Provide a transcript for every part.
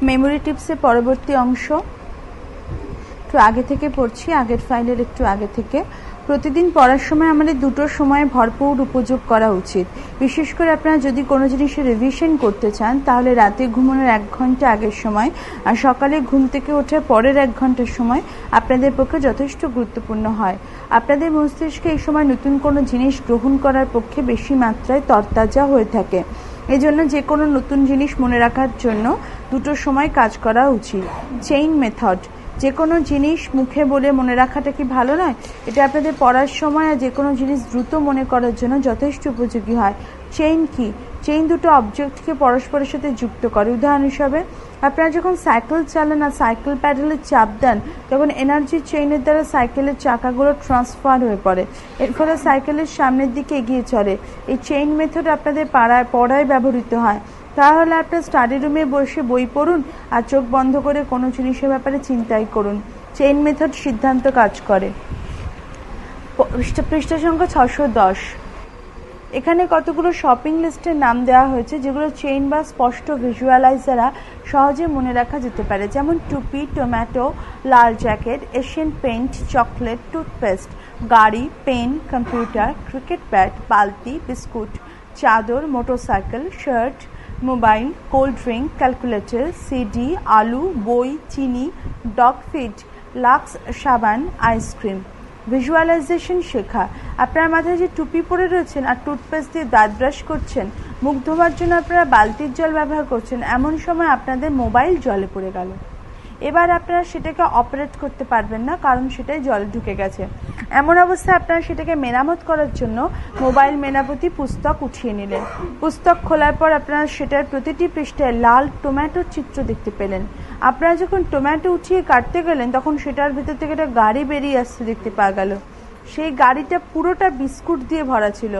Memory টিপসের পরবর্তী অংশ একটু আগে থেকে পড়ছি, আগের ফাইলের একটু আগে থেকে। প্রতিদিন পড়ার সময় আমাদের দুটো সময় ভরপুর উপযোগ করা উচিত। বিশেষ করে আপনারা যদি কোনো জিনিসের রিভিশন করতে চান তাহলে রাতে ঘুমানোর 1 ঘন্টা আগের সময় আর সকালে ঘুম থেকে ওঠার পরের 1 ঘন্টার সময় আপনাদের পক্ষে যথেষ্ট গুরুত্বপূর্ণ হয়। আপনাদের মস্তিষ্কে এই সময় নতুন কোনো জিনিস গ্রহণ করার পক্ষে বেশি মাত্রায় তরতাজা হয়ে থাকে। এজন্য যে কোনো নতুন জিনিস মনে রাখার জন্য দুটো সময় কাজ করা উচিত। চেইন মেথড, যে কোনো জিনিস মুখে বলে মনে রাখাটা কি ভালো নয়? এটা আপনাদের পড়ার সময় আর যে কোনো জিনিস দ্রুত মনে করার জন্য যথেষ্ট উপযোগী হয়। চেইন কি? চেইন দুটো অবজেক্টকে পরস্পরের সাথে যুক্ত করে। উদাহরণ হিসাবে আপনারা যখন সাইকেল চালান আর সাইকেল প্যাডেলে চাপ দেন তখন এনার্জি চেইনের দ্বারা সাইকেলের চাকাগুলো ট্রান্সফার হয়ে পড়ে, এর ফলে সাইকেলের সামনের দিকে এগিয়ে চলে। এই চেইন মেথড আপনাদের পড়ায় ব্যবহৃত হয়। তাহলে আপনার স্টাডি রুমে বসে বই পড়ুন আর চোখ বন্ধ করে কোনো জিনিসের ব্যাপারে চিন্তাই করুন। চেইন মেথড সিদ্ধান্ত কাজ করে। পৃষ্ঠা সংখ্যা 610। এখানে কতগুলো শপিং লিস্টের নাম দেওয়া হয়েছে যেগুলো চেইন বা স্পষ্ট ভিজুয়ালাইজ দ্বারা সহজে মনে রাখা যেতে পারে, যেমন টুপি, টমেটো, লাল jacket, Asian paint, chocolate, toothpaste, গাড়ি, পেন, কম্পিউটার, ক্রিকেট ব্যাট, বালতি, বিস্কুট, চাদর, motorcycle, shirt, mobile, cold drink, calculator, CD, আলু, বই, চিনি, ডগ ফিড, লাক্স সাবান, আইসক্রিম। ভিজুয়ালাইজেশন শেখা, আপনার মাথায় যে টুপি পরে রয়েছেন আর টুথপেস্ট দিয়ে দাঁত ব্রাশ করছেন, মুখ ধোবার জন্য আপনারা বালতির জল ব্যবহার করছেন, এমন সময় আপনাদের মোবাইল জলে পড়ে গেল। এবার আপনারা সেটাকে অপারেট করতে পারবেন না, কারণ সেটাই জলে ঢুকে গেছে। এমন অবস্থায় আপনারা সেটাকে মেরামত করার জন্য মোবাইল মেরামতি পুস্তক উঠিয়ে নিলেন। পুস্তক খোলার পর আপনারা সেটার প্রতিটি পৃষ্ঠায় লাল টমেটোর চিত্র দেখতে পেলেন। আপনারা যখন টমেটো উঠিয়ে কাটতে গেলেন তখন সেটার ভিতর থেকে একটা গাড়ি বেরিয়ে আসতে দেখতে পাওয়া গেল। সেই গাড়িটা পুরোটা বিস্কুট দিয়ে ভরা ছিল।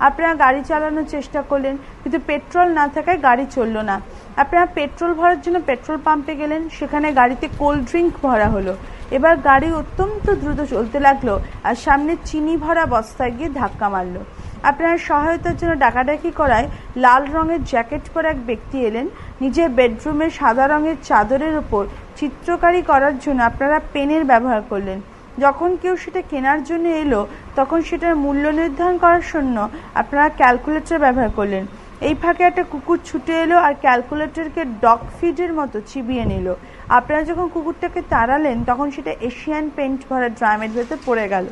আপনারা গাড়ি চালানোর চেষ্টা করলেন, কিন্তু পেট্রোল না থাকায় গাড়ি চলল না। আপনারা পেট্রোল ভরার জন্য পেট্রোল পাম্পে গেলেন, সেখানে গাড়িতে কোল্ড ড্রিঙ্ক ভরা হলো। এবার গাড়ি অত্যন্ত দ্রুত চলতে লাগলো আর সামনে চিনি ভরা বস্তায় গিয়ে ধাক্কা মারলো। আপনার সহায়তার জন্য ডাকাডাকি করায় লাল রঙের জ্যাকেট পরা এক ব্যক্তি এলেন। নিজের বেডরুমে সাদা রঙের চাদরের ওপর চিত্রকারি করার জন্য আপনারা পেনের ব্যবহার করলেন। যখন কেউ সেটা কেনার জন্য এলো তখন সেটার মূল্য নির্ধারণ করার জন্য আপনারা ক্যালকুলেটর ব্যবহার করলেন। এই ফাঁকে একটা কুকুর ছুটে এলো আর ক্যালকুলেটরকে ডগ ফিডের মতো চিবিয়ে নিল। আপনারা যখন কুকুরটাকে তাড়ালেন তখন সেটা এশিয়ান পেইন্ট ভরা ড্রামের ভেতর পড়ে গেল।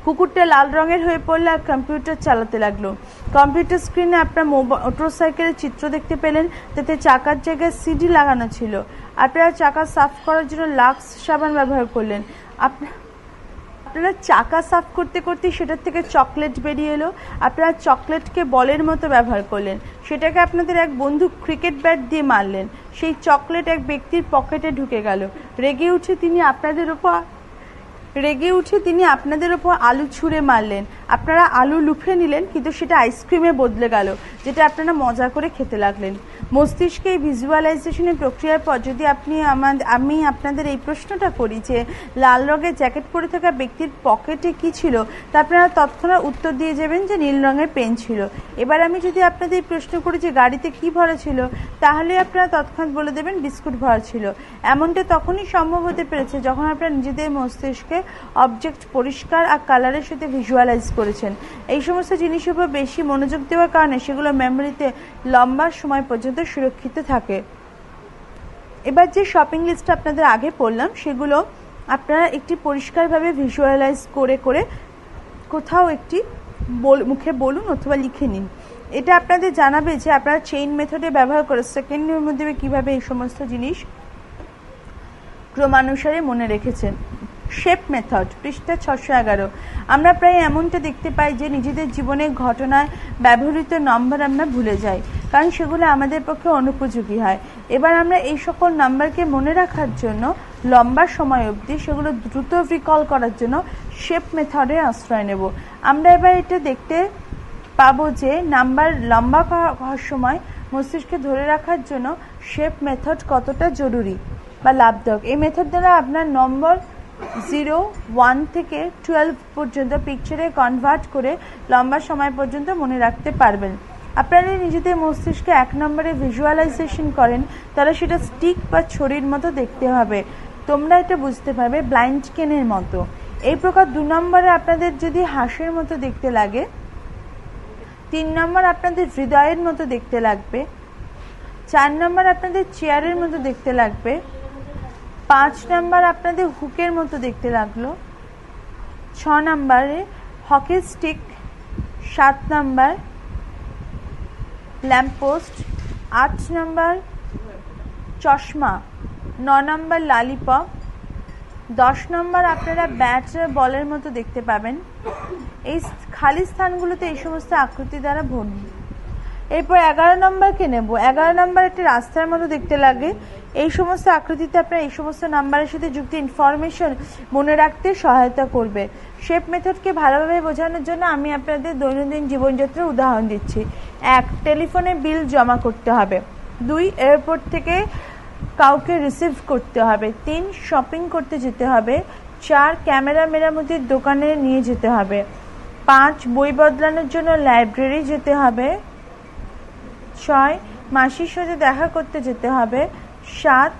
কুকুরটা লাল রঙের হয়ে পড়লে আর কম্পিউটার চালাতে লাগলো। কম্পিউটার স্ক্রিনে আপনার মোটরসাইকেলের চিত্র দেখতে পেলেন, তাতে চাকার জায়গায় সিডি লাগানো ছিল। আপনারা চাকা সাফ করার জন্য লাক্স সাবান ব্যবহার করলেন। আপনারা চাকা সাফ করতে করতে সেটার থেকে চকলেট বেরিয়ে এলো। আপনারা চকলেটকে বলের মতো ব্যবহার করলেন। সেটাকে আপনাদের এক বন্ধু ক্রিকেট ব্যাট দিয়ে মারলেন। সেই চকলেট এক ব্যক্তির পকেটে ঢুকে গেল। রেগে উঠে তিনি আপনাদের ওপর আলু ছুঁড়ে মারলেন। আপনারা আলু লুফে নিলেন, কিন্তু সেটা আইসক্রিমে বদলে গেল, যেটা আপনারা মজা করে খেতে লাগলেন। মস্তিষ্কে এই ভিজুয়ালাইজেশনের প্রক্রিয়ার পর যদি আমি আপনাদের এই প্রশ্নটা করি যে লাল রঙের জ্যাকেট পরে থাকা ব্যক্তির পকেটে কি ছিল, তা আপনারা তৎক্ষণাৎ উত্তর দিয়ে যাবেন যে নীল রঙের পেন ছিল। এবার আমি যদি আপনাদের এই প্রশ্ন করি যে গাড়িতে কি ভরা ছিল, তাহলে আপনারা তৎক্ষণাৎ বলে দেবেন বিস্কুট ভরা ছিল। এমনটা তখনই সম্ভব হতে পেরেছে যখন আপনারা নিজেদের মস্তিষ্কে অবজেক্ট পরিষ্কার আর কালারের সাথে ভিজুয়ালাইজ করেছেন। এই সমস্ত জিনিসের উপর বেশি মনোযোগ দেওয়ার কারণে সেগুলো মেমোরিতে লম্বা সময় পর্যন্ত সুরক্ষিত থাকে। এবার যে শপিং লিস্ট আপনাদের আগে পড়লাম সেগুলো আপনারা একটি পরিষ্কারভাবে ভিজুয়ালাইজ করে করে কোথাও একটি মুখে বলুন অথবা লিখে নিন। এটা আপনাদের জানাবে যে আপনারা চেইন মেথডে ব্যবহার করে সেকেন্ডের মধ্যে কিভাবে এই সমস্ত জিনিস ক্রমানুসারে মনে রেখেছেন। শেপ মেথড, পৃষ্ঠা 611। আমরা প্রায় এমনটা দেখতে পাই যে নিজেদের জীবনের ঘটনায় ব্যবহৃত নম্বর আমরা ভুলে যাই, কারণ সেগুলো আমাদের পক্ষে অনুপযোগী হয়। এবার আমরা এই সকল নাম্বারকে মনে রাখার জন্য লম্বা সময় অবধি সেগুলো দ্রুত রিকল করার জন্য শেপ মেথডের আশ্রয় নেব। আমরা এবার এটা দেখতে পাবো যে নাম্বার লম্বা হওয়ার সময় মস্তিষ্কে ধরে রাখার জন্য শেপ মেথড কতটা জরুরি বা লাভদায়ক। এই মেথড দ্বারা আপনার নম্বর 0, 1 থেকে 12 পর্যন্ত পিকচারে কনভার্ট করে লম্বা সময় পর্যন্ত মনে রাখতে পারবেন। আপনারা নিজেদের মস্তিষ্কে 1 নম্বরে ভিজুয়ালাইজেশন করেন, তাহলে সেটা স্টিক বা ছড়ির মতো দেখতে হবে। তোমরা এটা বুঝতে পারবে ব্লাইন্ড কেনের মতো। এই প্রকার 2 নম্বরে আপনাদের যদি হাঁসের মতো দেখতে লাগে, 3 নম্বর আপনাদের হৃদয়ের মতো দেখতে লাগবে, 4 নম্বর আপনাদের চেয়ারের মতো দেখতে লাগবে, 5 নম্বর আপনাদের হুকের মতো দেখতে লাগলো, 6 নম্বরে হকি স্টিক, 7 নম্বর ল্যাম্পপোস্ট, 8 নম্বর চশমা, 9 নম্বর লালিপপ, 10 নম্বর আপনারা ব্যাট বলের মতো দেখতে পাবেন। এই খালি স্থানগুলোতে এই সমস্ত আকৃতি দ্বারা ভর্তি। এরপর 11 নম্বরকে নেব। 11 নম্বর একটি রাস্তার মতো দেখতে লাগে। এই সমস্ত আকৃতিতে আপনার এই সমস্ত নাম্বারের সাথে যুক্ত ইনফরমেশন মনে রাখতে সহায়তা করবে। শেপ মেথডকে ভালোভাবে বোঝানোর জন্য আমি আপনাদের দৈনন্দিন জীবনযাত্রার উদাহরণ দিচ্ছি। 1, টেলিফোনে বিল জমা করতে হবে। 2, এয়ারপোর্ট থেকে কাউকে রিসিভ করতে হবে। 3, শপিং করতে যেতে হবে। 4, ক্যামেরা মেরামতির দোকানে নিয়ে যেতে হবে। 5, বই বদলানোর জন্য লাইব্রেরি যেতে হবে। 6, মাসির সাথে দেখা করতে যেতে হবে। 7,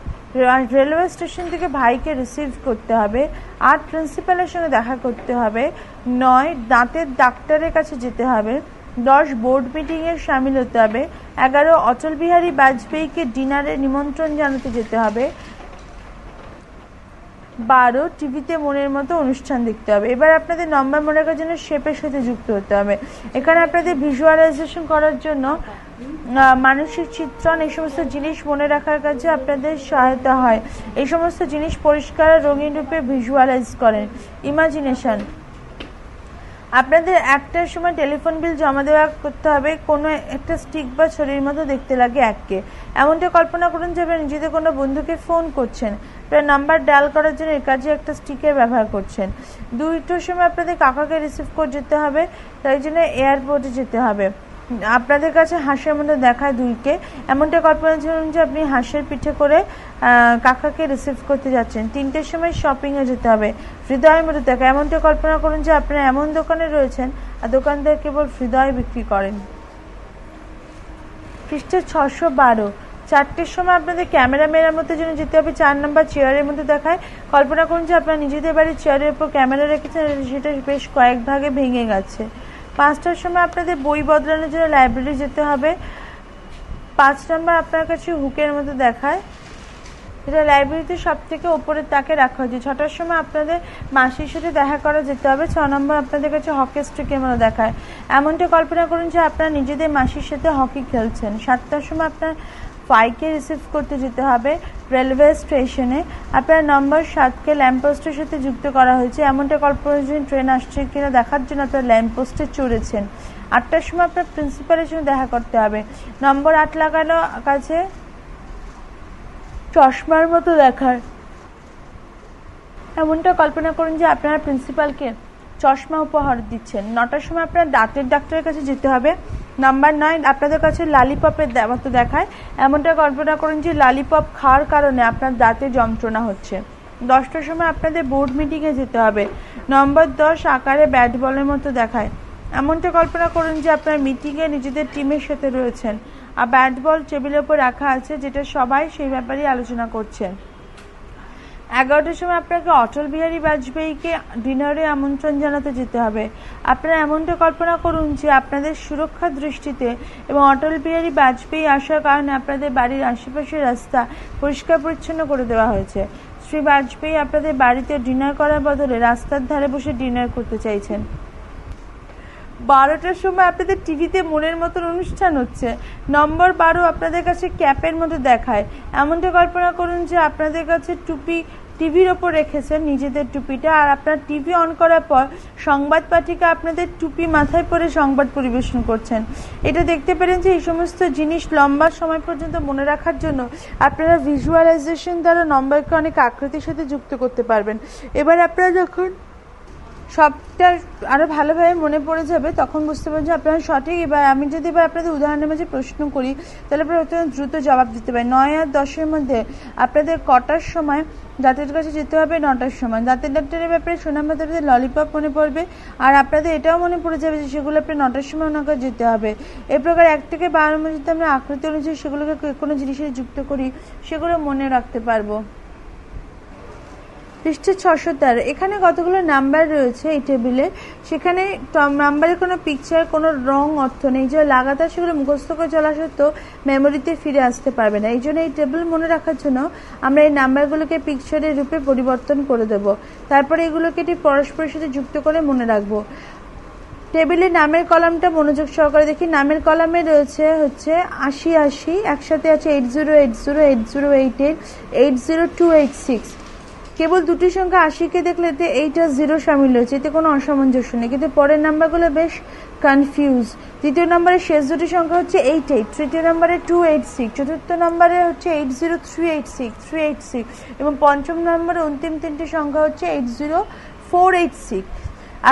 রেলওয়ে স্টেশন থেকে ভাইকে রিসিভ করতে হবে। 8, প্রিন্সিপালের সঙ্গে দেখা করতে হবে। 9, দাঁতের ডাক্তারের কাছে যেতে হবে। 10, বোর্ড মিটিংয়ে সামিল হতে হবে। 11, অটল বিহারী বাজপেয়ীকে ডিনারে নিমন্ত্রণ জানাতে যেতে হবে। 12, টিভিতে মনের মতো অনুষ্ঠান দেখতে হবে। এবার আপনাদের নম্বর মনে রাখার জন্য শেপের সাথে যুক্ত হতে হবে। এখানে আপনাদের ভিজুয়ালাইজেশন করার জন্য মানসিক চিত্রণ, এই সমস্ত জিনিস মনে রাখার কাছে আপনাদের সহায়তা হয়। এই সমস্ত জিনিস পরিষ্কার রঙিন রূপে ভিজুয়ালাইজ করেন। ইমাজিনেশন, আপনাদের একটার সময় টেলিফোন বিল জমা দেওয়া করতে হবে। কোনো একটা স্টিক বা ছড়ির মতো দেখতে লাগে এককে। এমনটা কল্পনা করুন যে আপনি নিজেদের কোনো বন্ধুকে ফোন করছেন, আপনার নাম্বার ডায়াল করার জন্য এর কাজে একটা স্টিকের ব্যবহার করছেন। 2টোর সময় আপনাদের কাকাকে রিসিভ করে যেতে হবে, তাই জন্য এয়ারপোর্টে যেতে হবে। আপনাদের কাছে হাঁসের মতো দেখায় 2কে। এমনটা কল্পনা করুন যে আপনি হাঁসের পিঠে করে কাকাকে রিসিভ করতে যাচ্ছেন। 3টের সময় শপিংয়ে যেতে হবে। হৃদয়ের মতো দেখা, এমনটা কল্পনা করুন যে আপনারা এমন দোকানে রয়েছেন আর দোকানদার কেবল হৃদয় বিক্রি করেন। পৃষ্ঠা 612। 4টের সময় আপনাদের ক্যামেরা মেরামতের জন্য যেতে হবে। 4 নম্বর চেয়ারের মধ্যে দেখায়। কল্পনা করুন যে আপনারা নিজেদের বাড়ির চেয়ারের উপর ক্যামেরা রেখেছেন, সেটা বেশ কয়েক ভাগে ভেঙে গেছে। 5টার সময় আপনাদের বই বদলানোর জন্য লাইব্রেরি যেতে হবে। 5 নম্বর আপনার কাছে হুকের মতো দেখায়, এটা লাইব্রেরিতে সব থেকে ওপরের তাকে রাখা হয়েছে। 6টার সময় আপনাদের মাসির সাথে দেখা করা যেতে হবে। 6 নম্বর আপনাদের কাছে হকি স্টিকের মতো দেখায়। এমনটা কল্পনা করুন যে আপনারা নিজেদের মাসির সাথে হকি খেলছেন। 7টার সময় আপনার ভাইকে রিসিভ করতে যেতে হবে রেলওয়ে স্টেশনে। আপনার নম্বর 7কে ল্যাম্পপোস্টের সাথে যুক্ত করা হয়েছে। এমনটা কল্পনা করুন ট্রেন আসছে কিনা দেখার জন্য আপনার ল্যাম্পপোস্টে চড়েছেন। 8টার সময় আপনার প্রিন্সিপালের সঙ্গে দেখা করতে হবে। নম্বর 8 লাগানো কাছে চশমার মতো দেখার। এমনটা কল্পনা করুন যে আপনারা প্রিন্সিপালকে চশমা উপহার দিচ্ছেন। 9টার সময় আপনার দাঁতের ডাক্তারের কাছে যেতে হবে। নাম্বার 9, আপনাদের কাছে লালিপপের মতো দেখায়। এমনটা কল্পনা করুন যে লালিপপ খাওয়ার কারণে আপনার দাঁতে যন্ত্রণা হচ্ছে। 10টার সময় আপনাদের বোর্ড মিটিংয়ে যেতে হবে। নম্বর 10, আকারে ব্যাট বলের মতো দেখায়। এমনটা কল্পনা করুন যে আপনার মিটিংয়ে নিজেদের টিমের সাথে রয়েছেন আর ব্যাট বল টেবিলের উপর রাখা আছে, যেটা সবাই সেই ব্যাপারে আলোচনা করছেন। 11টার সময় আপনাকে অটল বিহারী বাজপেয়ীকে ডিনারে আমন্ত্রণ জানাতে যেতে হবে। আপনারা এমনটা কল্পনা করুন যে আপনাদের সুরক্ষার দৃষ্টিতে এবং অটল বিহারী বাজপেয়ী আসার কারণে আপনাদের বাড়ির আশেপাশের রাস্তা পরিষ্কার পরিচ্ছন্ন করে দেওয়া হয়েছে। শ্রী বাজপেয়ী আপনাদের বাড়িতে ডিনার করার বদলে রাস্তার ধারে বসে ডিনার করতে চাইছেন। 12টার সময় আপনাদের টিভিতে মনের মতন অনুষ্ঠান হচ্ছে। নম্বর 12 আপনাদের কাছে ক্যাপের মতো দেখায়। এমনটা কল্পনা করুন যে আপনাদের কাছে টুপি টিভির ওপর রেখেছেন, নিজেদের টুপিটা, আর আপনার টিভি অন করার পর সংবাদ পাঠিকা আপনাদের টুপি মাথায় পরে সংবাদ পরিবেশন করছেন। এটা দেখতে পেলেন যে এই সমস্ত জিনিস লম্বা সময় পর্যন্ত মনে রাখার জন্য আপনারা ভিজুয়ালাইজেশন দ্বারা নম্বরকে অনেক আকৃতির সাথে যুক্ত করতে পারবেন। এবার আপনারা যখন সবটা আরও ভালোভাবে মনে পড়ে যাবে, তখন বুঝতে পারবেন যে আপনারা সঠিক। এবার আমি যদি এবার আপনাদের উদাহরণের মাঝে প্রশ্ন করি, তাহলে আপনারা অত্যন্ত দ্রুত জবাব দিতে পারেন। 9 আর 10-এর মধ্যে আপনাদের কটার সময় দাঁতের কাছে যেতে হবে? 9টার সময়। দাঁতের ডাক্তারের ব্যাপারে সোনার মাথাতে ললিপপ মনে পড়বে, আর আপনাদের এটাও মনে পড়ে যাবে যে সেগুলো আপনি 9টার সময় ওনার কাছে যেতে হবে। এই প্রকার 1 থেকে 12-এর মধ্যে যদি আমরা আকৃতি অনুযায়ী সেগুলোকে কোনো জিনিসের যুক্ত করি, সেগুলো মনে রাখতে পারবো। পৃষ্ঠা 613, এখানে কতগুলো নাম্বার রয়েছে এই টেবিলে, সেখানে নাম্বারের কোনো পিকচার, কোনো রং, অর্থ নেই। যে লাগাতার সেগুলো মুখস্থ করে চলা সত্ত্বেও মেমোরিতে ফিরে আসতে পারবে না। এই জন্য এই টেবিল মনে রাখার জন্য আমরা এই নাম্বারগুলোকে পিকচারের রূপে পরিবর্তন করে দেব। তারপরে এগুলোকে এটি পরস্পরের সাথে যুক্ত করে মনে রাখবো। টেবিলে নামের কলামটা মনোযোগ সহকারে দেখি। নামের কলামে রয়েছে 80 80, একসাথে আছে 8080 8088 80286। কেবল দুটি সংখ্যা 80-কে দেখলে এতে 8 আর 0 সামিল রয়েছে, এতে কোনো অসামঞ্জস্য নেই, কিন্তু পরের নাম্বারগুলো বেশ কনফিউজ। দ্বিতীয় নম্বরের শেষ দুটি সংখ্যা হচ্ছে 88, তৃতীয় নম্বরে 286, চতুর্থ নম্বরে হচ্ছে 80386 এবং পঞ্চম নম্বরে অন্তিম তিনটি সংখ্যা হচ্ছে 80486।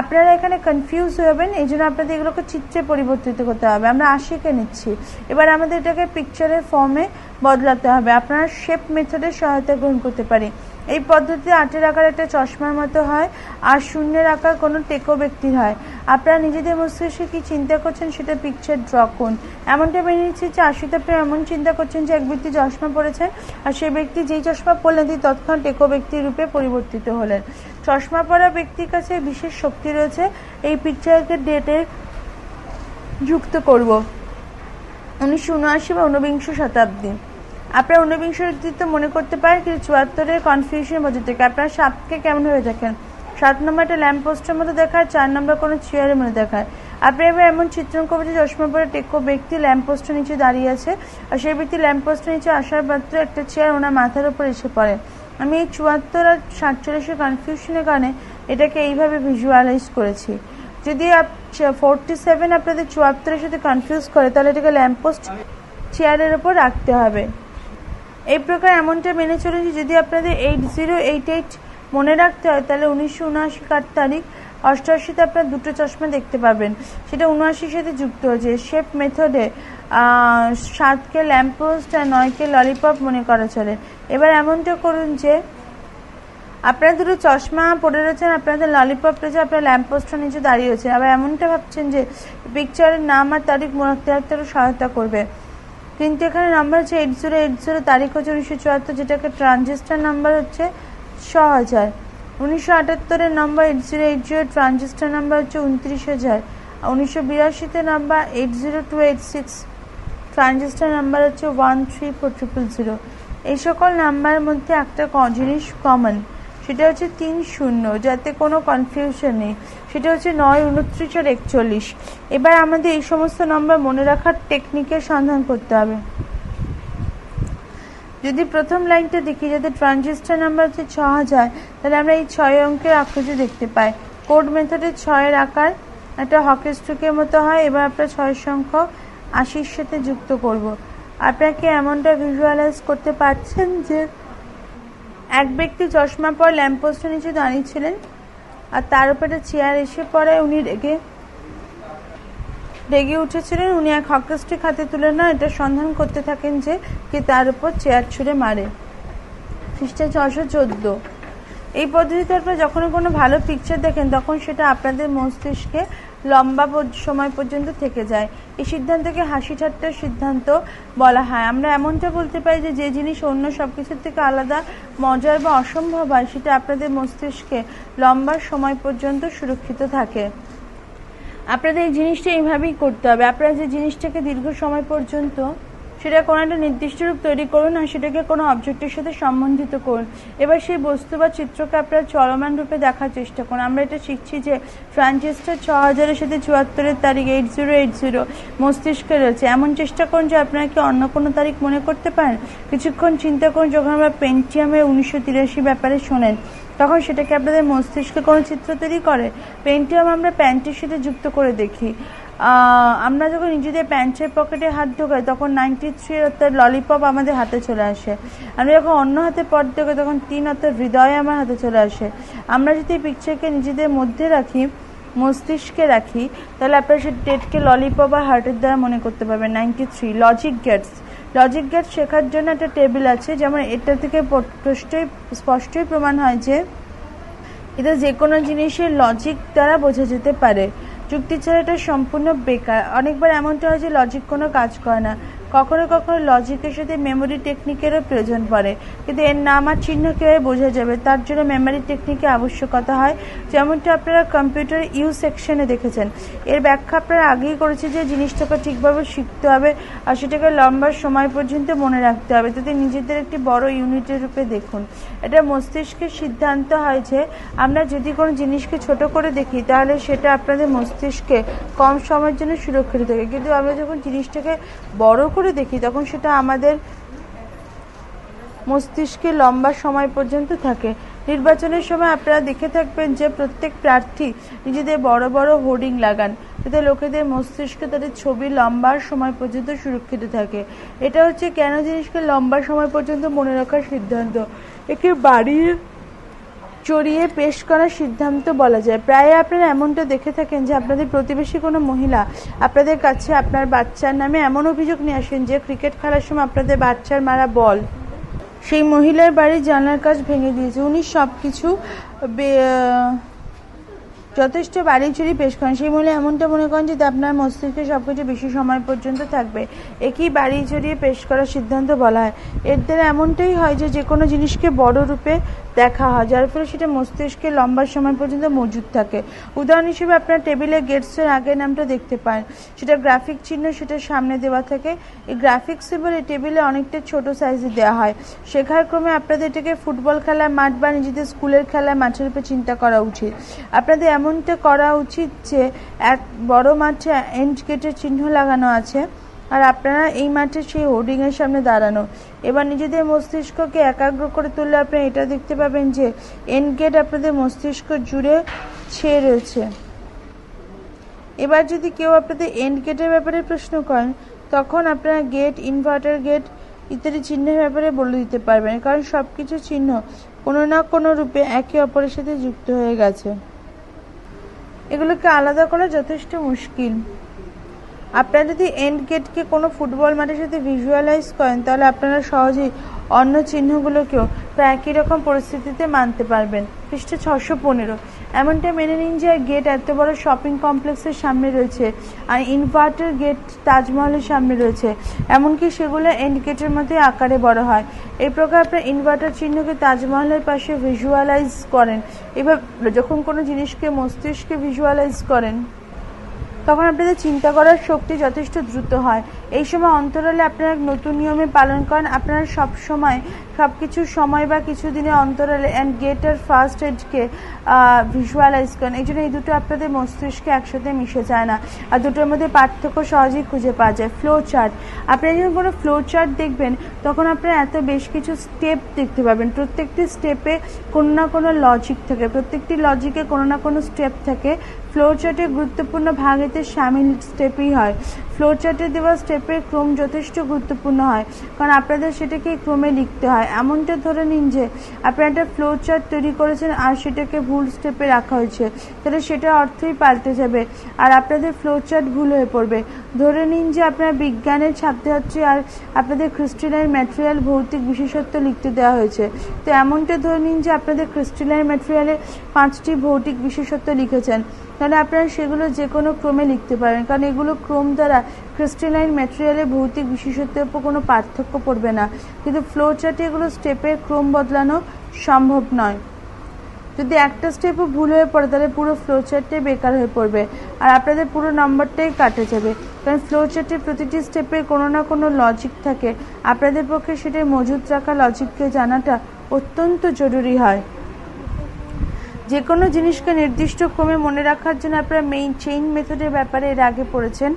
আপনারা এখানে কনফিউজ হবেন, এই জন্য আপনাদের এগুলোকে চিত্রে পরিবর্তিত করতে হবে। আমরা 80-কে নিচ্ছি, এবার আমাদের এটাকে পিকচারের ফর্মে বদলাতে হবে। আপনারা শেপ মেথডের সহায়তা গ্রহণ করতে পারি। এই পদ্ধতিতে 8-এর আকার একটা চশমার মতো হয়, আর 0-এর আকার কোনো টেকো ব্যক্তির হয়। আপনারা নিজেদের মস্তিষ্কে কি চিন্তা করছেন সেটা পিকচার ড্র করুন। এমনটা মেনে নিচ্ছি যে 80-তে আপনি এমন চিন্তা করছেন যে এক ব্যক্তি চশমা পরেছেন, আর সেই ব্যক্তি যেই চশমা পরলেন তিনি তৎক্ষণাৎ টেকো ব্যক্তির রূপে পরিবর্তিত হলেন। চশমা পরা ব্যক্তির কাছে বিশেষ শক্তি রয়েছে। এই পিকচারকে ডেটে যুক্ত করব 1979 বা 19বিংশ শতাব্দী। আপনারা 19বিংশ শতাব্দীতে মনে করতে পারেন, কিন্তু 74-এর কনফিউশন মধ্যে থেকে আপনারা 7-কে কেমন হয়ে দেখেন? 7 নম্বরটা ল্যাম্প পোস্টের মতো দেখায়, 4 নম্বর কোনো চেয়ারের মধ্যে দেখায়। আপনি এবার এমন চিত্রণ করবেন যে চশমা পরে টেকো ব্যক্তি ল্যাম্প পোস্টের নিচে দাঁড়িয়ে আছে, আর সেই ব্যক্তি ল্যাম্প পোস্টের নিচে আসার মাত্র একটা চেয়ার ওনার মাথার উপর এসে পড়ে। আমি এই 74 আর 47-এর কনফিউশনের কারণে এটাকে এইভাবে ভিজুয়ালাইজ করেছি। যদি 47 আপনাদের 74-এর সাথে কনফিউজ করে, তাহলে এটাকে ল্যাম্প পোস্ট চেয়ারের উপর রাখতে হবে। এই প্রকার এমনটা মেনে চলুন যে যদি আপনাদের 8088 মনে রাখতে হয়, তাহলে 1979 কার তারিখ, 88-তে আপনার দুটো চশমা দেখতে পাবেন, সেটা 79-র সাথে যুক্ত হয়েছে। শেপ মেথডে 7-কে ল্যাম্পপোস্ট আর 9-কে ললিপপ মনে করা চলে। এবার এমনটা করুন যে আপনারা দুটো চশমা পরে রয়েছেন, আপনাদের ললিপপ রয়েছে, আপনার ল্যাম্পপোস্টের নিচে দাঁড়িয়ে রয়েছে। আবার এমনটা ভাবছেন যে পিকচারের নাম আর তারিখ মনে রাখতে রাখতে সহায়তা করবে, কিন্তু এখানে নাম্বার হচ্ছে 8080, তারিখ হচ্ছে 1974, যেটাকে ট্রানজিস্টার নাম্বার হচ্ছে 6000। 1978-এর নাম্বার 8080, ট্রানজিস্টার নাম্বার হচ্ছে 29000। 1982-তে নাম্বার 80286, ট্রানজিস্টার নাম্বার হচ্ছে 134000। এই সকল নাম্বারের মধ্যে একটা জিনিস কমন, সেটা হচ্ছে 30, যাতে কোনো কনফিউশন নেই, সেটা হচ্ছে 9, 29 আর 41। এবার আমাদের এই সমস্ত নম্বর মনে রাখার টেকনিকের সন্ধান করতে হবে। যদি প্রথম লাইনটা দেখি, যাতে ট্রানজিস্টার নাম্বার হচ্ছে 6000, তাহলে আমরা এই 6 অঙ্কের আকৃতি দেখতে পাই। কোড মেথডে 6-এর আকার একটা হকি স্টিকের মতো হয়। এবার আপনার 6 সংখ্যক 80-র সাথে যুক্ত করব। আপনাকে এমনটা ভিজুয়ালাইজ করতে পারছেন যে এক ব্যক্তি চশমা পর ল্যাম্পপোস্টের নিচে দাঁড়িয়েছিলেন, আর তার উপরে চেয়ার এসে পড়ে, উনি রেগে উঠেছিলেন। উনি এক হকি স্টিক হাতে তুলে না এটা সন্ধান করতে থাকেন যে কে তার উপর চেয়ার ছুঁড়ে মারে। পৃষ্ঠা 614। এই পদ্ধতিতে আপনারা যখন কোনো ভালো পিকচার দেখেন, তখন সেটা আপনাদের মস্তিষ্কে লম্বা সময় পর্যন্ত থেকে যায়। এই সিদ্ধান্তকে হাসি ঠাট্টার সিদ্ধান্ত বলা হয়। আমরা এমনটা বলতে পারি যে যে জিনিস অন্য সব কিছুর থেকে আলাদা, মজার বা অসম্ভব হয়, সেটা আপনাদের মস্তিষ্কে লম্বা সময় পর্যন্ত সুরক্ষিত থাকে। আপনাদের এই জিনিসটা এইভাবেই করতে হবে। আপনারা যে জিনিসটাকে দীর্ঘ সময় পর্যন্ত, সেটা কোনো একটা নির্দিষ্ট রূপ তৈরি করুন, আর সেটাকে কোনো অবজেক্টের সাথে সম্বন্ধিত করুন। এবার সেই বস্তু বা চিত্রকে আপনারা চলমান রূপে দেখার চেষ্টা করুন। আমরা এটা শিখছি যে ট্রানজিস্টার 6000-এর সাথে 74-এর তারিখ 8080 মস্তিষ্কে রয়েছে। এমন চেষ্টা করুন যে আপনারা কি অন্য কোনো তারিখ মনে করতে পারেন। কিছুক্ষণ চিন্তা করুন, যখন আমরা পেন্টিয়ামের 1983 ব্যাপারে শোনেন, তখন সেটাকে আপনাদের মস্তিষ্কে কোনো চিত্র তৈরি করে। পেন্টিয়াম আমরা প্যান্টের সাথে যুক্ত করে দেখি। আমরা যখন নিজেদের প্যান্টের পকেটে হাত ঢোকাই তখন 93 অর্থাৎ ললিপপ আমাদের হাতে চলে আসে। আমরা যখন অন্য হাতে পট ঢোকাই তখন 3 অর্থাৎ হৃদয় আমার হাতে চলে আসে। আমরা যদি পিকচারকে নিজেদের মধ্যে রাখি, মস্তিষ্কে রাখি, তাহলে আপনারা সেই ডেটকে ললিপপ বা হার্টের দ্বারা মনে করতে পারবেন। 93 লজিক গেটস। লজিক গেট শেখার জন্য একটা টেবিল আছে, যেমন এটা থেকে স্পষ্টই প্রমাণ হয় যে এটা যে কোনো জিনিসের লজিক দ্বারা বোঝা যেতে পারে। যুক্তি ছাড়া এটা সম্পূর্ণ বেকার। অনেকবার এমনটা হয় যে লজিক কোনো কাজ করে না। কখনো কখনো লজিকের সাথে মেমোরি টেকনিকেরও প্রয়োজন পড়ে, কিন্তু এর নাম আর চিহ্ন কীভাবে বোঝা যাবে তার জন্য মেমোরি টেকনিকের আবশ্যকতা হয়, যেমনটা আপনারা কম্পিউটার ইউ সেকশনে দেখেছেন। এর ব্যাখ্যা আপনারা আগেই করেছে যে জিনিসটাকে ঠিকভাবে শিখতে হবে আর সেটাকে লম্বা সময় পর্যন্ত মনে রাখতে হবে, তাতে নিজেদের একটি বড় ইউনিটের রূপে দেখুন। এটা মস্তিষ্কের সিদ্ধান্ত হয় যে আমরা যদি কোনো জিনিসকে ছোট করে দেখি তাহলে সেটা আপনাদের মস্তিষ্কে কম সময়ের জন্য সুরক্ষিত থাকে, কিন্তু আমরা যখন জিনিসটাকে বড় করে দেখি তখন সেটা আমাদের মস্তিষ্কে লম্বা সময় পর্যন্ত থাকে। নির্বাচনের সময় আপনারা দেখে থাকবেন যে প্রত্যেক প্রার্থী নিজেদের বড় বড় হোর্ডিং লাগান, যাতে লোকেদের মস্তিষ্কে তাদের ছবি লম্বা সময় পর্যন্ত সুরক্ষিত থাকে। এটা হচ্ছে কেন জিনিসকে লম্বা সময় পর্যন্ত মনে রাখার সিদ্ধান্ত। একে বাড়িয়ে চড়িয়ে পেশ করার সিদ্ধান্ত বলা যায়। প্রায় আপনারা এমনটা দেখে থাকেন যে আপনাদের প্রতিবেশী কোনো মহিলা আপনাদের কাছে আপনার বাচ্চার নামে এমন অভিযোগ নিয়ে আসেন যে ক্রিকেট খেলার সময় আপনাদের বাচ্চার মারা বল সেই মহিলার বাড়ির জানলার কাচ ভেঙে দিয়েছে। উনি সব কিছু যথেষ্ট বাড়ি চুরি পেশ করেন। সেই মহিলা এমনটা মনে করেন যে আপনার মস্তিষ্কে সবকিছু বেশি সময় পর্যন্ত থাকবে। একই বাড়ি চড়িয়ে পেশ করার সিদ্ধান্ত বলা হয়। এর দ্বারা এমনটাই হয় যে কোনো জিনিসকে বড় রূপে দেখা হয়, যার ফলে সেটা মস্তিষ্কে লম্বা সময় পর্যন্ত মজুদ থাকে। উদাহরণ হিসেবে আপনার টেবিলে গেটসের আগের নামটা দেখতে পান, সেটা গ্রাফিক চিহ্ন সেটা সামনে দেওয়া থাকে। এই গ্রাফিক সিম্বল এই টেবিলে অনেকটা ছোট সাইজে দেওয়া হয়। শেখার ক্রমে আপনাদের এটাকে ফুটবল খেলার মাঠ বা নিজেদের স্কুলের খেলার মাঠের উপর চিন্তা করা উচিত। আপনাদের এমনটা করা উচিত যে এক বড় মাঠে এন্ড গেটের চিহ্ন লাগানো আছে আর আপনারা এই মাঠে সেই হোর্ডিংয়ের সামনে দাঁড়ানো। এবার নিজেদের মস্তিষ্ককে একাগ্র করে তুললে আপনারা এটা দেখতে পাবেন যে এন্ড গেট আপনাদের মস্তিষ্ক জুড়ে ছেয়ে রয়েছে। এবার যদি কেউ আপনাদের এন্ড গেটের ব্যাপারে প্রশ্ন করেন তখন আপনারা গেট, ইনভার্টার গেট ইত্যাদি চিহ্নের ব্যাপারে বলে দিতে পারবেন, কারণ সবকিছু চিহ্ন কোনো না কোনো রূপে একে অপরের সাথে যুক্ত হয়ে গেছে। এগুলোকে আলাদা করা যথেষ্ট মুশকিল। আপনারা যদি এন্ড গেটকে কোনো ফুটবল মাঠের সাথে ভিজুয়ালাইজ করেন তাহলে আপনারা সহজেই অন্য চিহ্নগুলোকেও প্রায় একই রকম পরিস্থিতিতে মানতে পারবেন। পৃষ্ঠা 615। এমনটা মেনে নিন যে গেট এত বড় শপিং কমপ্লেক্সের সামনে রয়েছে আর ইনভার্টার গেট তাজমহলের সামনে রয়েছে, এমনকি সেগুলো এন্ড গেটের মধ্যে আকারে বড় হয়। এই প্রকার আপনার ইনভার্টার চিহ্নকে তাজমহলের পাশে ভিজুয়ালাইজ করেন। এবার যখন কোনো জিনিসকে মস্তিষ্কে ভিজুয়ালাইজ করেন তখন আপনাদের চিন্তা করার শক্তি যথেষ্ট দ্রুত হয়। এই সময় অন্তরালে আপনারা এক নতুন নিয়মে পালন করেন। আপনারা সবকিছু সময় বা কিছুদিনের অন্তরালে অ্যান্ড গেট আর ফার্স্ট এডকে ভিজুয়ালাইজ করেন। এই জন্য এই দুটো আপনাদের মস্তিষ্কে একসাথে মিশে যায় না আর দুটোর মধ্যে পার্থক্য সহজেই খুঁজে পাওয়া যায়। Flow chart. আপনারা যখন কোনো ফ্লো চার্ট দেখবেন তখন আপনারা বেশ কিছু স্টেপ দেখতে পাবেন। প্রত্যেকটি স্টেপে কোনো না কোনো লজিক থাকে, প্রত্যেকটি লজিকে কোনো না কোনো স্টেপ থাকে। ফ্লো চার্টের গুরুত্বপূর্ণ ভাগ এতে সামিল স্টেপই হয়। ফ্লো চার্টে দেওয়া স্টেপের ক্রম যথেষ্ট গুরুত্বপূর্ণ হয়, কারণ আপনাদের সেটাকে ক্রমে লিখতে হয়। এমনটা ধরে নিন যে আপনারা একটা ফ্লো চার্ট তৈরি করেছেন আর সেটাকে ভুল স্টেপে রাখা হয়েছে, তাহলে সেটার অর্থই পাল্টে যাবে আর আপনাদের ফ্লো চার্ট ভুল হয়ে পড়বে। ধরে নিন যে আপনারা বিজ্ঞানের ছাত্রছাত্রী আর আপনাদের ক্রিস্টালাইন ম্যাটেরিয়াল ভৌতিক বিশেষত্ব লিখতে দেওয়া হয়েছে, তো এমনটা ধরে নিন যে আপনাদের ক্রিস্টালাইন ম্যাটেরিয়ালে 5টি ভৌতিক বিশেষত্ব লিখেছেন, তাহলে আপনারা সেগুলো যে কোনো ক্রমে লিখতে পারেন, কারণ এগুলো ক্রম দ্বারা ক্রিস্টালাইন ম্যাটেরিয়ালে ভৌতিক বিশেষত্বের উপর কোনো পার্থক্য পড়বে না। কিন্তু ফ্লো চার্টে এগুলো স্টেপের ক্রম বদলানো সম্ভব নয়। যদি একটা স্টেপও ভুল হয়ে পড়ে তাহলে পুরো ফ্লো চার্টটাই বেকার হয়ে পড়বে আর আপনাদের পুরো নম্বরটাই কাটে যাবে, কারণ ফ্লো চার্টের প্রতিটি স্টেপে কোনো না কোনো লজিক থাকে। আপনাদের পক্ষে সেটা মজুত রাখা লজিককে জানাটা অত্যন্ত জরুরি হয়। যে কোনো জিনিসকে নির্দিষ্ট ক্রমে মনে রাখার জন্য আপনারা চেইন মেথডের ব্যাপারে এর আগে পড়েছেন।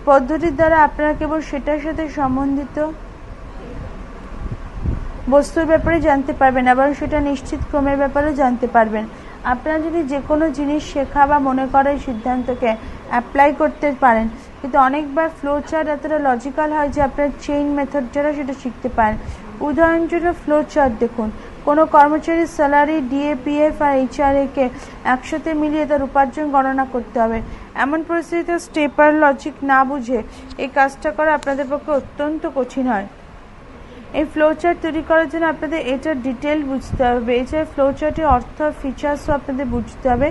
পদ্ধতির দ্বারা আপনারা কেবল সেটার সাথে সম্বন্ধিত বস্তুর ব্যাপারে জানতে পারবেন, আবার সেটা নিশ্চিত ক্রমের ব্যাপারেও জানতে পারবেন। আপনারা যদি যে কোনো জিনিস শেখা বা মনে করার সিদ্ধান্তকে অ্যাপ্লাই করতে পারেন। কিন্তু অনেকবার ফ্লো চার্ট এতটা লজিক্যাল হয় যে আপনার চেইন মেথড যারা সেটা শিখতে পারেন। উদাহরণ জন্য ফ্লো চার্ট দেখুন, কোনো কর্মচারীর স্যালারি, ডিএ, পিএফ আর এইচআরএ কে একসাথে মিলিয়ে তার উপার্জন গণনা করতে হবে। এমন পরিস্থিতিতে স্টেপার লজিক না বুঝে এই কাজটা করা আপনাদের পক্ষে অত্যন্ত কঠিন হয়। এই ফ্লো চার্ট তৈরি করার জন্য আপনাদের এটার ডিটেল বুঝতে হবে। এছাড়া ফ্লো চার্টের অর্থ ফিচার্সও আপনাদের বুঝতে হবে।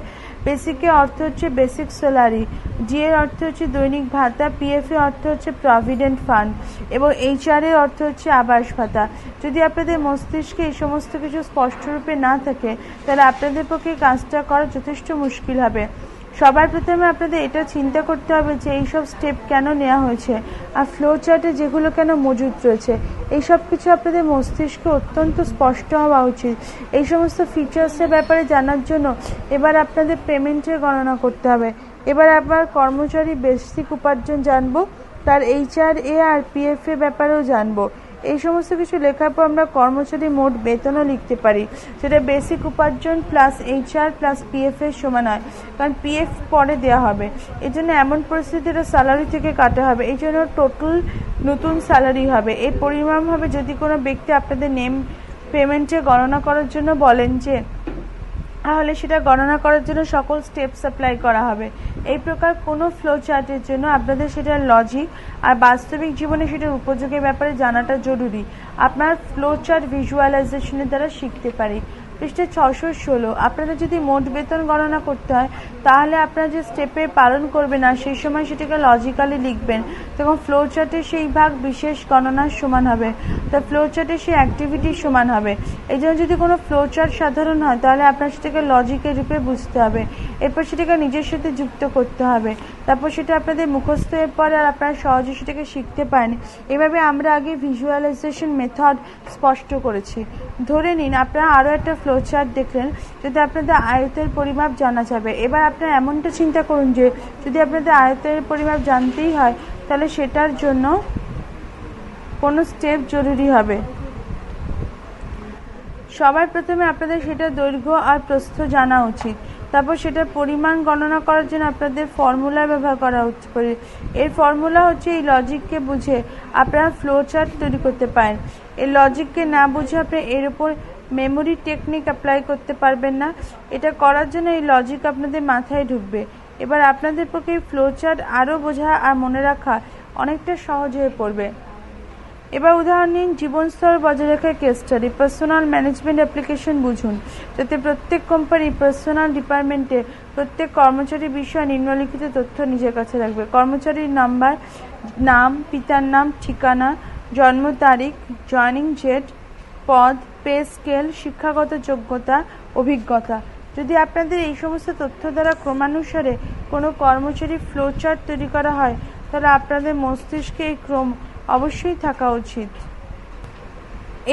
বেসিকের অর্থ হচ্ছে বেসিক স্যালারি, ডি এর অর্থ হচ্ছে দৈনিক ভাতা, পিএফ এর অর্থ হচ্ছে প্রভিডেন্ট ফান্ড এবং এইচআর এর অর্থ হচ্ছে আবাস ভাতা। যদি আপনাদের মস্তিষ্কে এই সমস্ত কিছু স্পষ্টরূপে না থাকে তাহলে আপনাদের পক্ষে কাজটা করা যথেষ্ট মুশকিল হবে। সবার প্রথমে আপনাদের এটা চিন্তা করতে হবে যে এইসব স্টেপ কেন নেওয়া হয়েছে আর ফ্লো চার্টে যেগুলো কেন মজুদ রয়েছে। এই সব কিছু আপনাদের মস্তিষ্কে অত্যন্ত স্পষ্ট হওয়া উচিত। এই সমস্ত ফিচার্সের ব্যাপারে জানার জন্য এবার আপনাদের পেমেন্টের গণনা করতে হবে। এবার আবার কর্মচারী বেসিক উপার্জন জানবো, তার এইচআরএ আর পিএফ এর ব্যাপারেও জানবো। এই সমস্ত কিছু লেখার পর আমরা কর্মচারী মোট বেতনও লিখতে পারি, সেটা বেসিক উপার্জন প্লাস এইচআর প্লাস পিএফ এর সমান হয়, কারণ পিএফ পরে দেওয়া হবে। এই জন্য এমন পরিস্থিতিটা স্যালারি থেকে কাটা হবে, এই জন্য টোটাল নতুন স্যালারি হবে। এই পরিমাণ হবে যদি কোনো ব্যক্তি আপনাদের নেম পেমেন্টে গণনা করার জন্য বলেন যে, তাহলে সেটা গণনা করার জন্য সকল স্টেপস অ্যাপ্লাই করা হবে। এই প্রকার কোনো ফ্লো চার্টের জন্য আপনাদের সেটার লজিক আর বাস্তবিক জীবনে সেটার উপযোগের ব্যাপারে জানাটা জরুরি। আপনার ফ্লো চার্ট ভিজুয়ালাইজেশনের দ্বারা শিখতে পারি। পৃষ্ঠা 616, আপনাদের যদি মোট বেতন গণনা করতে হয় তাহলে আপনারা যে স্টেপে পালন করবেন না সেই সময় সেটাকে লজিক্যালি লিখবেন, তখন ফ্লো চার্টে সেই ভাগ বিশেষ গণনার সমান হবে, তা ফ্লো চার্টে সেই অ্যাক্টিভিটির সমান হবে। এই জন্য যদি কোনো ফ্লো চার্ট সাধারণ হয় তাহলে আপনার সেটাকে লজিকের রূপে বুঝতে হবে, এরপর সেটাকে নিজের সাথে যুক্ত করতে হবে, তারপর সেটা আপনাদের মুখস্থ হয়ে পড়ে আর আপনারা সহজে সেটাকে শিখতে পারেন। এভাবে আমরা আগে ভিজুয়ালাইজেশন মেথড স্পষ্ট করেছি। ধরে নিন আপনারা আরও একটা ফ্লো চার্ট দেখলেন, যদি আপনাদের আয়তের পরিমাপ জানা যাবে। এবার আপনারা এমনটা চিন্তা করুন যে যদি আপনাদের আয়তের পরিমাপ জানতেই হয় তাহলে সেটার জন্য কোনো স্টেপ জরুরি হবে। সবার প্রথমে আপনাদের সেটা দৈর্ঘ্য আর প্রস্থ জানা উচিত, তারপর সেটার পরিমাণ গণনা করার জন্য আপনাদের ফর্মুলা ব্যবহার করা উচিত। এর ফর্মুলা হচ্ছে এই লজিককে বুঝে আপনারা ফ্লো চার্ট তৈরি করতে পারেন। এই লজিককে না বুঝে আপনি এর উপর মেমোরি টেকনিক অ্যাপ্লাই করতে পারবেন না। এটা করার জন্য এই লজিক আপনাদের মাথায় ঢুকবে। এবার আপনাদের পক্ষে এই ফ্লো চার্ট আরও বোঝা আর মনে রাখা অনেকটা সহজ হয়ে পড়বে। এবার উদাহরণ নিন জীবন স্তর বজায় রাখার case study. Personal management application বুঝুন, যাতে প্রত্যেক কোম্পানি পার্সোনাল ডিপার্টমেন্টে প্রত্যেক কর্মচারীর বিষয়ে নিম্নলিখিত তথ্য নিজের কাছে রাখবে: কর্মচারীর নাম্বার, নাম, পিতার নাম, ঠিকানা, জন্ম তারিখ, জয়েনিং ডেট, পদ, পে স্কেল, শিক্ষাগত যোগ্যতা, অভিজ্ঞতা। যদি আপনাদের এই সমস্ত তথ্য দ্বারা ক্রমানুসারে কোনো কর্মচারী ফ্লো চার্ট তৈরি করা হয় তাহলে আপনাদের মস্তিষ্কে এই ক্রম অবশ্যই থাকা উচিত।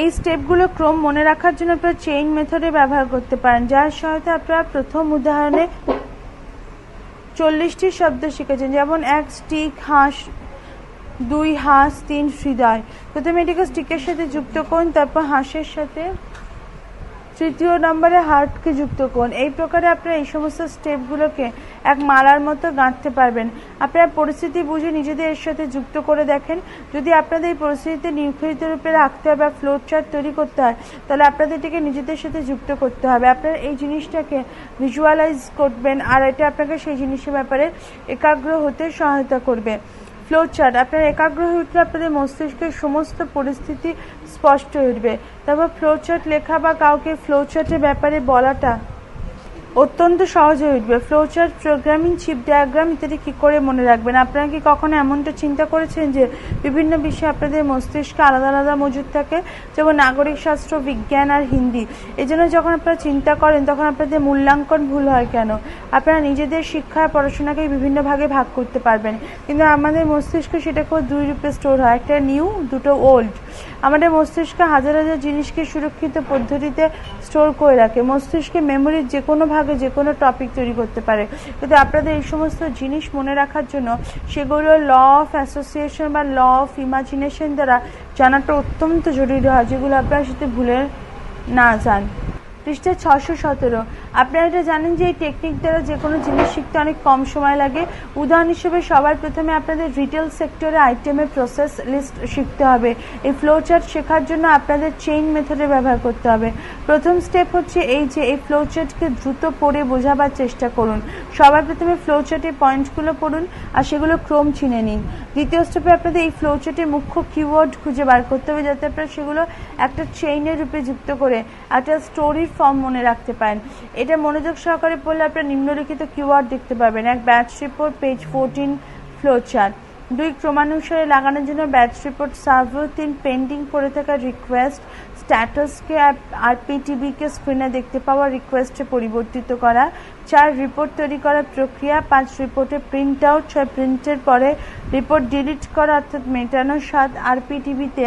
এই স্টেপগুলো ক্রম মনে রাখার জন্য আপনারা চেইন মেথডে ব্যবহার করতে পারেন, যার সহায়তা আপনারা প্রথম উদাহরণে 40টি শব্দ শিখেছেন, যেমন 1 স্টিক হাঁস, 2 হাঁস, 3 হৃদয়। প্রথমে এটিকে স্টিকের সাথে যুক্ত করুন, তারপর হাঁসের সাথে তৃতীয় নম্বরে হার্টকে যুক্ত করুন। এই প্রকারে আপনারা এই সমস্ত স্টেপগুলোকে এক মালার মতো গাঁথতে পারবেন। আপনারা পরিস্থিতি বুঝে নিজেদের এর সাথে যুক্ত করে দেখেন। যদি আপনাদের এই পরিস্থিতিতে নির্ধারিত রূপে রাখতে হয় বা ফ্লো চার্ট তৈরি করতে হয় তাহলে আপনাদের এটিকে নিজেদের সাথে যুক্ত করতে হবে। আপনারা এই জিনিসটাকে ভিজুয়ালাইজ করবেন আর এটা আপনাকে সেই জিনিসের ব্যাপারে একাগ্র হতে সহায়তা করবে। ফ্লো চার্ট আপনার একাগ্র হয়ে উঠলে আপনাদের মস্তিষ্কের সমস্ত পরিস্থিতি স্পষ্ট হয়ে উঠবে। তারপর ফ্লো চার্ট লেখা বা কাউকে ফ্লো চার্টের ব্যাপারে বলাটা অত্যন্ত সহজ হয়ে উঠবে। Flow chart, programming, chip diagram ইত্যাদি কী করে মনে রাখবেন? আপনারা কি কখনো এমনটা চিন্তা করেছেন যে বিভিন্ন বিষয়ে আপনাদের মস্তিষ্কে আলাদা আলাদা মজুদ থাকে, যেমন নাগরিক শাস্ত্র, বিজ্ঞান আর হিন্দি? এই জন্য যখন আপনারা চিন্তা করেন তখন আপনাদের মূল্যাঙ্কন ভুল হয় কেন? আপনারা নিজেদের শিক্ষা আর পড়াশোনাকে বিভিন্ন ভাগে ভাগ করতে পারবেন, কিন্তু আমাদের মস্তিষ্ক সেটাকেও 2 রূপে স্টোর হয়, একটা নিউ, দুটো ওল্ড। আমাদের মস্তিষ্ক হাজার হাজার জিনিসকে সুরক্ষিত পদ্ধতিতে স্টোর করে রাখে। মস্তিষ্কে মেমোরির যে কোনো ভাগে যে কোনো টপিক তৈরি করতে পারে, কিন্তু আপনাদের এই সমস্ত জিনিস মনে রাখার জন্য সেগুলো ল অফ অ্যাসোসিয়েশন বা ল অফ ইমাজিনেশন দ্বারা জানাটা অত্যন্ত জরুরি হয়, যেগুলো আপনারা সাথে ভুলে না যান। পৃষ্ঠা 617, আপনারা এটা জানেন যে এই টেকনিক দ্বারা যে কোনো জিনিস শিখতে অনেক কম সময় লাগে। উদাহরণ হিসেবে সবার প্রথমে আপনাদের রিটেল সেক্টরে আইটেমের প্রসেস লিস্ট শিখতে হবে। এই ফ্লো চার্ট শেখার জন্য আপনাদের চেইন মেথডে ব্যবহার করতে হবে। প্রথম স্টেপ হচ্ছে এই যে এই ফ্লো চার্টকে দ্রুত পড়ে বোঝাবার চেষ্টা করুন। সবার প্রথমে ফ্লো চার্টের পয়েন্টগুলো পড়ুন আর সেগুলো ক্রম চিনে নিন। দ্বিতীয় স্টেপে আপনাদের এই ফ্লো চার্টের মুখ্য কিওয়ার্ড খুঁজে বার করতে হবে, যাতে আপনারা সেগুলো একটা চেইনের রূপে যুক্ত করে একটা স্টোরির ফর্ম মনে রাখতে পারেন। এটা মনোযোগ সহকারে পড়লে আপনারা নিম্নলিখিত কিওয়ার্ড দেখতে পাবেন। 1 batch report, page 14 flow chart. 2 ক্রমানুসারে লাগানোর জন্য ব্যাচ রিপোর্ট সার্ভার। 3 পেন্ডিং পড়ে থাকা রিকোয়েস্ট, স্ট্যাটাসকে আরপিটিবিকে স্ক্রিনে দেখতে পাওয়া রিকোয়েস্টে পরিবর্তিত করা। 4 রিপোর্ট তৈরি করার প্রক্রিয়া। 5 রিপোর্টে প্রিন্ট আউট। 6 প্রিন্টের পরে রিপোর্ট ডিলিট করা অর্থাৎ মেটানো। 7 আরপিটিবিতে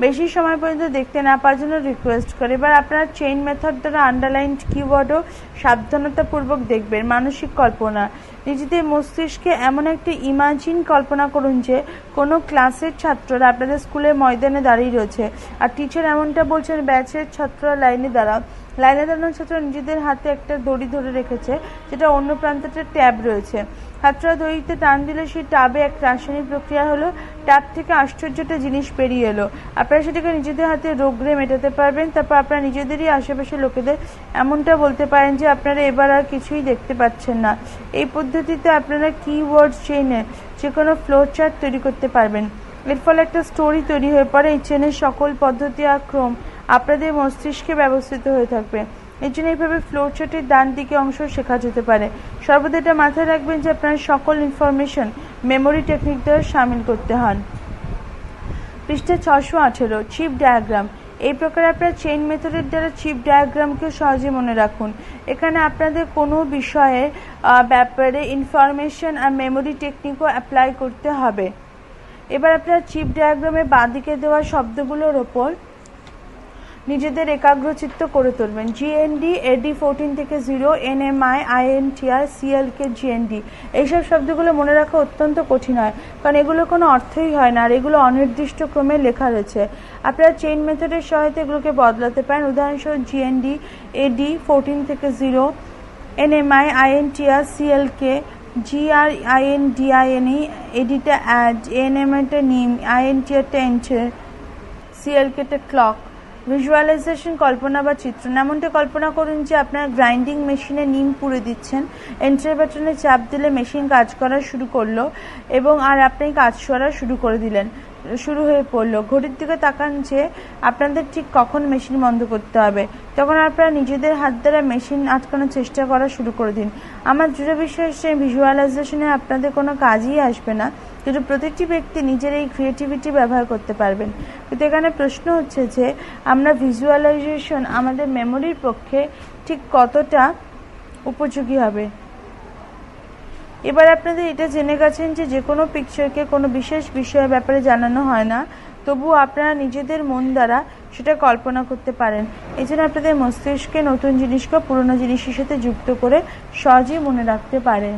বেশি সময় পর্যন্ত দেখতে না পাওয়ার জন্য রিকোয়েস্ট করে। এবার আপনারা চেইন মেথড দ্বারা আন্ডারলাইন্ড কিওয়ার্ডও সাবধানতাপূর্বক দেখবেন। মানসিক কল্পনা। নিজেদের মস্তিষ্কে এমন একটি ইমাজিন কল্পনা করুন যে কোনো ক্লাসের ছাত্ররা আপনাদের স্কুলের ময়দানে দাঁড়িয়ে রয়েছে আর টিচার এমনটা বলছেন, ব্যাচের ছাত্ররা লাইনে দাঁড়াও। লাইনে দাঁড়ানো ছাত্র নিজেদের হাতে একটা দড়ি ধরে রেখেছে, যেটা অন্য প্রান্তটা ট্যাব রয়েছে। ছাত্ররা দড়িতে টান দিলে সেই টাবে এক রাসায়নিক প্রক্রিয়া হলো, ট্যাব থেকে আশ্চর্যটা জিনিস বেরিয়ে এলো। আপনারা সেটাকে নিজেদের হাতে রোগড়ে মেটাতে পারবেন। তারপর আপনারা নিজেদেরই আশেপাশে লোকেদের এমনটা বলতে পারেন যে আপনারা এবার আর কিছুই দেখতে পাচ্ছেন না। এই পদ্ধতিতে আপনারা কিওয়ার্ড চেইনে যে কোনো ফ্লো চার্ট তৈরি করতে পারবেন। এর ফলে একটা স্টোরি তৈরি হয়ে পড়ে। এই চেনের সকল পদ্ধতি আর ক্রম আপনাদের মস্তিষ্কে ব্যবস্থিত হয়ে থাকবে। এর জন্য এইভাবে ফ্লো চার্টের ডান দিকে অংশ শেখা যেতে পারে। সর্বদা এটা মাথায় রাখবেন যে আপনার সকল ইনফরমেশন মেমোরি টেকনিক দ্বারা সামিল করতে হন। পৃষ্ঠা 618 চিপ ডায়াগ্রাম। এই প্রকারে আপনারা চেইন মেথডের দ্বারা চিপ ডায়াগ্রামকেও সহজে মনে রাখুন। এখানে আপনাদের কোনো বিষয়ের ব্যাপারে ইনফরমেশন আর মেমোরি টেকনিকও অ্যাপ্লাই করতে হবে। এবার আপনারা চিপ ডায়াগ্রামে বাঁ দিকে দেওয়া শব্দগুলোর ওপর নিজেদের একাগ্রচিত্ত করে তুলবেন। জিএনডি, এডি 14 থেকে 0, এনএমআই, আইএনটিআর, সিএলকে, জিএনডি। এইসব শব্দগুলো মনে রাখা অত্যন্ত কঠিন হয়, কারণ এগুলো কোনো অর্থই হয় না আর এগুলো অনির্দিষ্ট ক্রমে লেখা রয়েছে। আপনারা চেইন মেথডের সহায়তা এগুলোকে বদলাতে পারেন। উদাহরণস্বরূপ জিএনডি, এডি 14 থেকে 0, এনএমআই, আইএনটিআর, সিএলকে, GRINDINE, এডিটা অ্যাড, এনএমআইটা নিম, আইএনটিআরটা এন্টার, সিএলকেটা ক্লক। ভিজুয়ালাইজেশন, কল্পনা বা চিত্রণ। এমনটা কল্পনা করুন যে আপনার গ্রাইন্ডিং মেশিনে নিম পুড়ে দিচ্ছেন। এন্টার বাটনে চাপ দিলে মেশিন কাজ করা শুরু করলো এবং আর আপনি কাজ করা শুরু হয়ে পড়লো। ঘড়ির দিকে তাকান যে আপনাদের ঠিক কখন মেশিন বন্ধ করতে হবে। তখন আপনারা নিজেদের হাত দ্বারা মেশিন আটকানোর চেষ্টা করা শুরু করে দিন। আমার দৃঢ় বিশ্বাস যে ভিজুয়ালাইজেশনে আপনাদের কোনো কাজই আসবে না, কিন্তু প্রত্যেকটি ব্যক্তি নিজের এই ক্রিয়েটিভিটি ব্যবহার করতে পারবেন। কিন্তু এখানে প্রশ্ন হচ্ছে যে আমরা ভিজুয়ালাইজেশন আমাদের মেমোরির পক্ষে ঠিক কতটা উপযোগী হবে। এবার আপনাদের এটা জেনে গেছেন যে কোনো পিকচারকে কোনো বিশেষ বিষয়ের ব্যাপারে জানানো হয় না, তবুও আপনারা নিজেদের মন দ্বারা সেটা কল্পনা করতে পারেন। এই জন্য আপনাদের মস্তিষ্কে নতুন জিনিসকে পুরনো জিনিসের সাথে যুক্ত করে সহজেই মনে রাখতে পারেন।